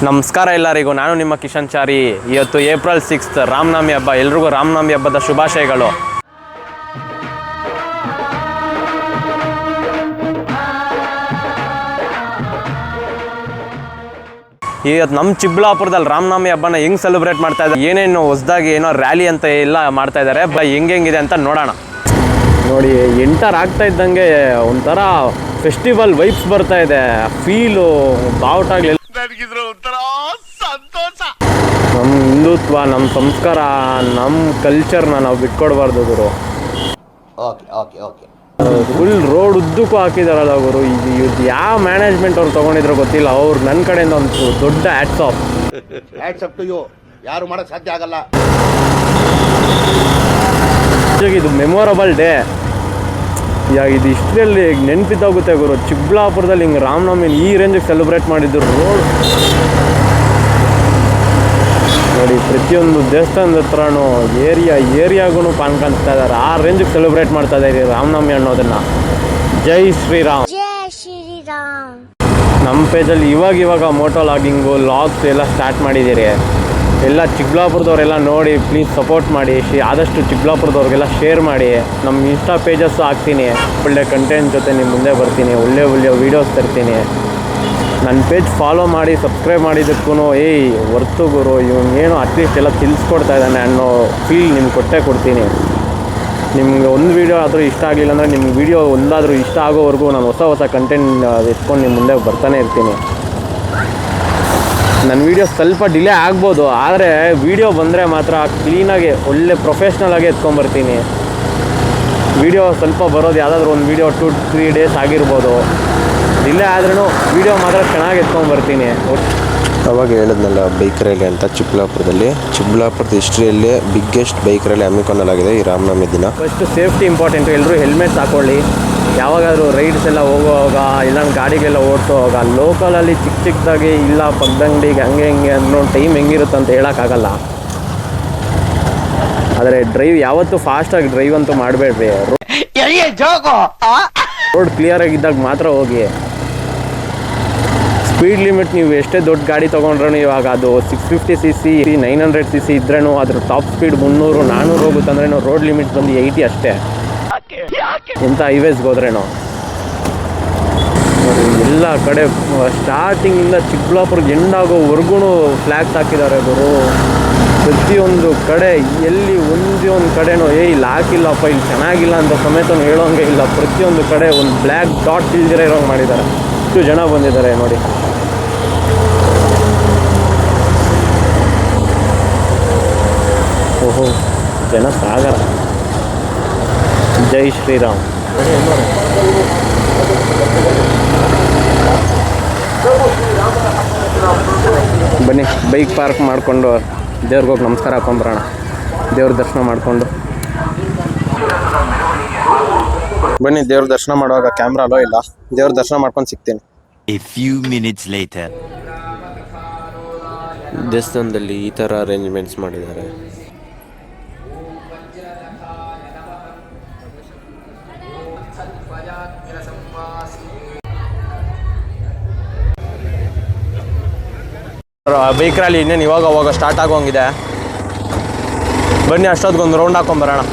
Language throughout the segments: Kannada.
ನಮಸ್ಕಾರ ಎಲ್ಲರಿಗೂ, ನಾನು ನಿಮ್ಮ ಕಿಶನ್ ಚಾರಿ. ಇವತ್ತು ಏಪ್ರಿಲ್ 6 ರಾಮನವಮಿ ಹಬ್ಬ. ಎಲ್ರಿಗೂ ರಾಮನವಮಿ ಹಬ್ಬದ ಶುಭಾಶಯಗಳು. ಇವತ್ತು ನಮ್ಮ ಚಿಕ್ಕಬಳ್ಳಾಪುರದಲ್ಲಿ ರಾಮನವಮಿ ಹಬ್ಬನ ಹೆಂಗೆ ಸೆಲೆಬ್ರೇಟ್ ಮಾಡ್ತಾ ಇದ್ದಾರೆ, ಏನೇನು ಹೊಸದಾಗಿ ಏನೋ ರ್ಯಾಲಿ ಅಂತ ಎಲ್ಲ ಮಾಡ್ತಾ ಇದ್ದಾರೆ, ಹೆಂಗೆಂಗಿದೆ ಅಂತ ನೋಡೋಣ. ನೋಡಿ, ಎಂಟರ್ ಆಗ್ತಾ ಇದ್ದಂಗೆ ಒಂಥರ ಫೆಸ್ಟಿವಲ್ ವೈಬ್ಸ್ ಬರ್ತಾ ಇದೆ. ಫೀಲು ಬಾವುಟಾಗ್ಲಿ ನಮ್ಮ ಹಿಂದುತ್ವ, ನಮ್ಮ ಸಂಸ್ಕಾರ, ನಮ್ಮ ಕಲ್ಚರ್ನ ನಾವು ಬಿಟ್ಕೊಡ್ಬಾರ್ದು ಗುರು. ಫುಲ್ ರೋಡ್ ಉದ್ದಕ್ಕೂ ಹಾಕಿದಾರಲ್ಲ ಗುರು. ಇದು ಯಾವ ಮ್ಯಾನೇಜ್ಮೆಂಟ್ ಅವ್ರು ತೊಗೊಂಡಿದ್ರು ಗೊತ್ತಿಲ್ಲ. ಅವ್ರು ನನ್ನ ಕಡೆಯಿಂದ ಒಂದು ದೊಡ್ಡ ಹ್ಯಾಟ್ಸ್ ಆಫ್ ಟು ಯು. ಯಾರು ಮಾಡೋಕ್ಕೆ ಸಾಧ್ಯ ಆಗಲ್ಲ. ಇದು ಮೆಮೊರಬಲ್ ಡೇ. ಇದು ಹಿಸ್ಟ್ರಿಯಲ್ಲಿ ನೆನಪಿದ್ದಾಗುತ್ತೆ ಗುರು. ಚಿಕ್ಕಬಳ್ಳಾಪುರದಲ್ಲಿ ಹಿಂಗೆ ರಾಮನವಮಿ ಈ ರೇಂಜಿಗೆ ಸೆಲೆಬ್ರೇಟ್ ಮಾಡಿದ್ರು. ರೋಡ್ ನೋಡಿ, ಪ್ರತಿಯೊಂದು ದೇವಸ್ಥಾನದ ಹತ್ರನೂ ಏರಿಯಾಗೂ ಪಾನ್ ಕಾಣಿಸ್ತಾ ಇದ್ದಾರೆ. ಆ ರೇಂಜಿಗೆ ಸೆಲೆಬ್ರೇಟ್ ಮಾಡ್ತಾ ಇದ್ದಾರೆ ರಾಮನವಮಿ ಅನ್ನೋದನ್ನ. ಜೈ ಶ್ರೀರಾಮ್. ನಮ್ಮ ಪೇಜಲ್ಲಿ ಇವಾಗ ಮೋಟೋ ಲಾಗಿಂಗು, ಲಾಗ್ಸ್ ಎಲ್ಲ ಸ್ಟಾರ್ಟ್ ಮಾಡಿದ್ದೀರಿ. ಎಲ್ಲ ಚಿಕ್ಕಬಳ್ಳಾಪುರದವರೆಲ್ಲ ನೋಡಿ ಪ್ಲೀಸ್ ಸಪೋರ್ಟ್ ಮಾಡಿ. ಆದಷ್ಟು ಚಿಕ್ಕಬಳ್ಳಾಪುರದವ್ರಿಗೆಲ್ಲ ಶೇರ್ ಮಾಡಿ. ನಮ್ಮ ಇನ್ಸ್ಟಾ ಪೇಜಸ್ಸು ಹಾಕ್ತೀನಿ. ಒಳ್ಳೆ ಕಂಟೆಂಟ್ ಜೊತೆ ನಿಮ್ಮ ಮುಂದೆ ಬರ್ತೀನಿ. ಒಳ್ಳೆ ವೀಡಿಯೋಸ್ ತರ್ತೀನಿ. ನನ್ನ ಪೇಜ್ ಫಾಲೋ ಮಾಡಿ, ಸಬ್ಸ್ಕ್ರೈಬ್ ಮಾಡಿದ್ದಕ್ಕೂ ಹೊರ್ತು ಗುರು, ಇವನೇನು ಅಟ್ಲೀಸ್ಟ್ ಎಲ್ಲ ತಿಳಿಸ್ಕೊಡ್ತಾ ಇದ್ದಾನೆ ಅನ್ನೋ ಫೀಲ್ ನಿಮ್ಗೆ ಕೊಡ್ತೀನಿ. ನಿಮ್ಗೆ ಒಂದು ವೀಡಿಯೋ ಆದರೂ ಇಷ್ಟ ಆಗಲಿಲ್ಲ ಅಂದರೆ, ನಿಮ್ಗೆ ವೀಡಿಯೋ ಒಂದಾದರೂ ಇಷ್ಟ ಆಗೋವರೆಗೂ ನಾನು ಹೊಸ ಕಂಟೆಂಟ್ ಎತ್ಕೊಂಡು ನಿಮ್ಮ ಮುಂದೆ ಬರ್ತಾನೆ ಇರ್ತೀನಿ. ನನ್ನ ವೀಡಿಯೋ ಸ್ವಲ್ಪ ಡಿಲೇ ಆಗ್ಬೋದು, ಆದರೆ ವೀಡಿಯೋ ಬಂದರೆ ಮಾತ್ರ ಕ್ಲೀನಾಗಿ ಒಳ್ಳೆ ಪ್ರೊಫೆಷ್ನಲಾಗಿ ಎತ್ಕೊಂಡ್ಬರ್ತೀನಿ. ವೀಡಿಯೋ ಸ್ವಲ್ಪ ಬರೋದು ಯಾವುದಾದ್ರೂ ಒಂದು ವೀಡಿಯೋ 2-3 ಡೇಸ್ ಆಗಿರ್ಬೋದು. ಡಿಲೇ ಆದ್ರೂ ವೀಡಿಯೋ ಮಾತ್ರ ಚೆನ್ನಾಗಿ ಎತ್ಕೊಂಡ್ಬರ್ತೀನಿ. ಅವಾಗ ಹೇಳಿದ್ನಲ್ಲ ಬೈಕ್ ರ್ಯಾಲಿ ಅಂತ. ಚಿಕ್ಕಬಳ್ಳಾಪುರದ ಹಿಸ್ಟ್ರಿಯಲ್ಲೇ ಬಿಗ್ಗೆಸ್ಟ್ ಬೈಕ್ ರ್ಯಾಲಿ ಹಮ್ಮಿಕೊಳ್ಳಲಾಗಿದೆ ಈ ರಾಮನವಮಿ ದಿನ. First safety important. ಎಲ್ಲರೂ ಹೆಲ್ಮೆಟ್ಸ್ ಹಾಕ್ಕೊಳ್ಳಿ. ಯಾವಾಗಾದರೂ ರೈಡ್ಸ್ ಎಲ್ಲ ಹೋಗುವಾಗ, ಇಲ್ಲ ಗಾಡಿಗೆಲ್ಲ ಓಡಿಸೋವಾಗ ಲೋಕಲಲ್ಲಿ ಚಿಕ್ಕದಾಗಿ ಇಲ್ಲ ಪಕ್ಕದಂಗಡಿಗೆ ಹಂಗೆ ಅನ್ನೋ ಟೈಮ್ ಹೆಂಗಿರುತ್ತೆ ಅಂತ ಹೇಳೋಕ್ಕಾಗಲ್ಲ. ಆದರೆ ಡ್ರೈವ್ ಯಾವತ್ತೂ ಫಾಸ್ಟಾಗಿ ಡ್ರೈವ್ ಅಂತೂ ಮಾಡಬೇಡ್ರಿ. ರೋಡ್ ಕ್ಲಿಯರಾಗಿದ್ದಾಗ ಮಾತ್ರ ಹೋಗಿ. ಸ್ಪೀಡ್ ಲಿಮಿಟ್ ನೀವು ಎಷ್ಟೇ ದೊಡ್ಡ ಗಾಡಿ ತೊಗೊಂಡ್ರೂ, ಇವಾಗ ಅದು 650cc 900cc ಇದ್ರೂ ಅದ್ರ ಟಾಪ್ ಸ್ಪೀಡ್ 300-400 ಹೋಗುತ್ತಂದ್ರೂ ರೋಡ್ ಲಿಮಿಟ್ ಬಂದು 80 ಅಷ್ಟೇ. ಇಂಥ ಹೈವೇಸ್ಗೆ ಹೋದ್ರೇನು ಎಲ್ಲ ಕಡೆ ಸ್ಟಾರ್ಟಿಂಗಿಂದ ಚಿಕ್ಕಬಳ್ಳಾಪುರ ಎಂಡಾಗೋವರೆಗೂ ಫ್ಲ್ಯಾಗ್ಸ್ ಹಾಕಿದ್ದಾರೆ ಗುರು. ಪ್ರತಿಯೊಂದು ಕಡೆ ಎಲ್ಲಿ ಒಂದು ಕಡೆನೂ ಇಲ್ಲಿ ಹಾಕಿಲ್ಲಪ್ಪ, ಇಲ್ಲಿ ಚೆನ್ನಾಗಿಲ್ಲ ಅಂತ ಸಮೇತ ಹೇಳೋಂಗೆ ಇಲ್ಲ. ಪ್ರತಿಯೊಂದು ಕಡೆ ಒಂದು ಬ್ಲ್ಯಾಕ್ ಡಾಟ್ ಇಲ್ದಿರ ಇರೋಂಗೆ ಮಾಡಿದ್ದಾರೆ. ಎಷ್ಟು ಜನ ಬಂದಿದ್ದಾರೆ ನೋಡಿ. ಓಹೋ, ಜನ ಸಾಗರ. ಜೈ ಶ್ರೀರಾಮ್. ಬನ್ನಿ, ಬೈಕ್ ಪಾರ್ಕ್ ಮಾಡಿಕೊಂಡು ದೇವ್ರಿಗೆ ಹೋಗಿ ನಮಸ್ಕಾರ ಹಾಕೊಂಡ್ಬರೋಣ. ದೇವ್ರ ದರ್ಶನ ಮಾಡಿಕೊಂಡು ಬನ್ನಿ. ದೇವ್ರ ದರ್ಶನ ಮಾಡುವಾಗ ಕ್ಯಾಮ್ರಾ ಅಲೋ ಇಲ್ಲ. ದೇವ್ರ ದರ್ಶನ ಮಾಡ್ಕೊಂಡು ಸಿಗ್ತೀನಿ. A few minutes later. ದೇವಸ್ಥಾನದಲ್ಲಿ ಈ ಥರ ಅರೇಂಜ್ಮೆಂಟ್ಸ್ ಮಾಡಿದ್ದಾರೆ. ಬೈಕ್ ರ್ಯಾಲಿ ಇನ್ನೇನು ಇವಾಗ ಸ್ಟಾರ್ಟ್ ಆಗೋಂಗಿದೆ. ಬನ್ನಿ, ಅಷ್ಟೊತ್ತಿಗೊಂದು ರೌಂಡ್ ಹಾಕೊಂಬರೋಣ.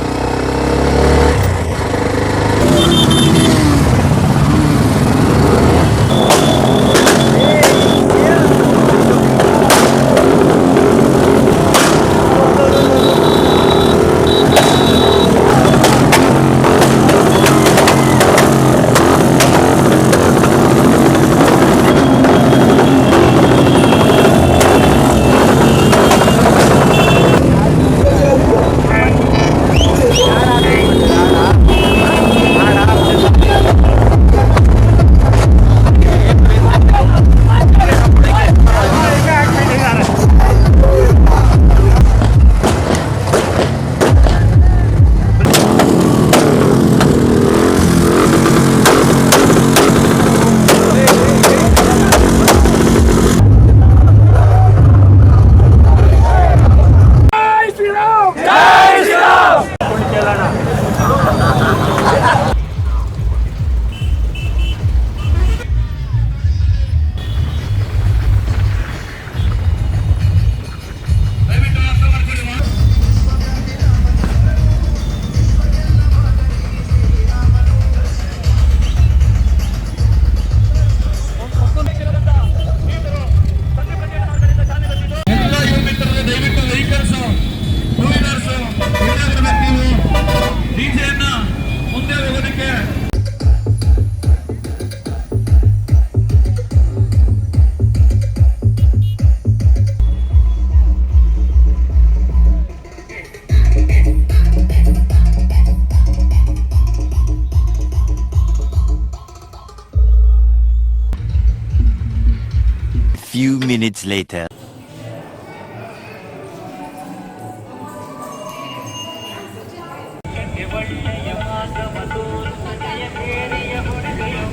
minutes later.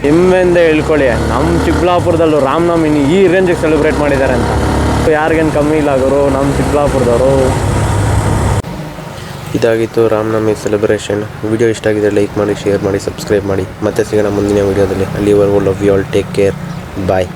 ಹೆಮ್ಮೆಯಿಂದ ಹೇಳ್ಕೊಳ್ಳಿ, ನಮ್ಮ ಚಿಕ್ಕಬಳ್ಳಾಪುರದಲ್ಲೂ ರಾಮನವಮಿನ ಈ ರೇಂಜಿಗೆ ಸೆಲೆಬ್ರೇಟ್ ಮಾಡಿದ್ದಾರೆ ಅಂತ ಯಾರಿಗೇನು ಕಮ್ಮಿ ಇಲ್ಲ ಗುರು ನಮ್ಮ ಚಿಕ್ಕಬಳ್ಳಾಪುರದವರು. ಇದಾಗಿತ್ತು ರಾಮನವಮಿ ಸೆಲೆಬ್ರೇಷನ್. ವಿಡಿಯೋ ಇಷ್ಟ ಆಗಿದೆ ಲೈಕ್ ಮಾಡಿ, ಶೇರ್ ಮಾಡಿ, ಸಬ್ಸ್ಕ್ರೈಬ್ ಮಾಡಿ. ಮತ್ತೆ ಸಿಗೋಣ ಮುಂದಿನ ವಿಡಿಯೋದಲ್ಲಿ. ಅಲ್ಲಿವರೆಗೂ love you all, take care, bye.